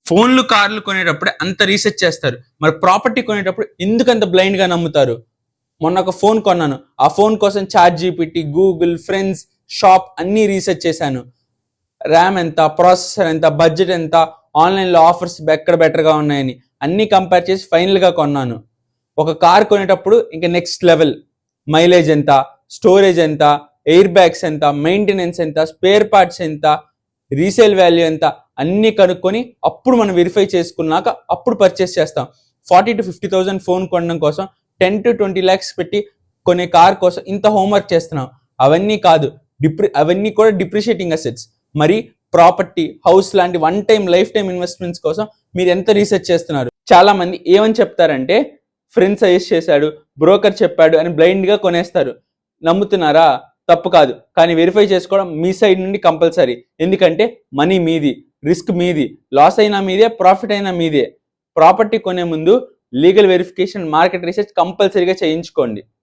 ఫోన్లు, కార్లు కొనేటప్పుడు అంత రీసెర్చ్ చేస్తారు. మరి ప్రాపర్టీ కొనేటప్పుడు ఎందుకంత బ్లైండ్‌గా నమ్ముతారు? మొన్న ఒక ఫోన్ కొన్నాను. ఆ ఫోన్ కోసం చాట్‌జీపీటీ, గూగుల్, ఫ్రెండ్స్, షాప్ అన్నీ రీసెర్చ్ చేశాను. ర్యామ్ ఎంత, ప్రాసెసర్ ఎంత, బడ్జెట్ ఎంత, ఆన్‌లైన్‌లో ఆఫర్స్ ఎక్కడ బెటర్‌గా ఉన్నాయని అన్నీ కంపేర్ చేసి ఫైనల్‌గా కొన్నాను. ఒక కార్ కొనేటప్పుడు ఇంక నెక్స్ట్ లెవెల్. మైలేజ్ ఎంత, స్టోరేజ్ ఎంత, ఎయిర్ బ్యాగ్స్ ఎంత, మెయింటెనెన్స్ ఎంత, స్పేర్ పార్ట్స్ ఎంత, రీసేల్ వాల్యూ ఎంత అన్నీ కనుక్కొని అప్పుడు మనం వెరిఫై చేసుకున్నాక అప్పుడు పర్చేస్ చేస్తాం. 40,000 to 50,000 ఫోన్ కొనడం కోసం 10 to 20 lakhs పెట్టి కొనే కార్ కోసం ఇంత హోంవర్క్ చేస్తున్నాం. అవన్నీ కాదు, అవన్నీ కూడా డిప్రిషియేటింగ్ అసెట్స్. మరి ప్రాపర్టీ, హౌస్ లాంటి one time life time investments కోసం మీరు ఎంత రీసెర్చ్ చేస్తున్నారు? చాలా మంది ఏమని చెప్తారంటే ఫ్రెండ్ సజెస్ట్ చేశాడు, బ్రోకర్ చెప్పాడు అని బ్లైండ్గా కొనేస్తారు. నమ్ముతున్నారా? తప్పు కాదు, కానీ వెరిఫై చేసుకోవడం మీ సైడ్ నుండి కంపల్సరీ. ఎందుకంటే మనీ మీది, రిస్క్ మీది, లాస్ అయినా మీదే, ప్రాఫిట్ అయినా మీదే. ప్రాపర్టీ కొనే ముందు లీగల్ వెరిఫికేషన్, మార్కెట్ రీసెర్చ్ కంపల్సరీగా చేయించుకోండి.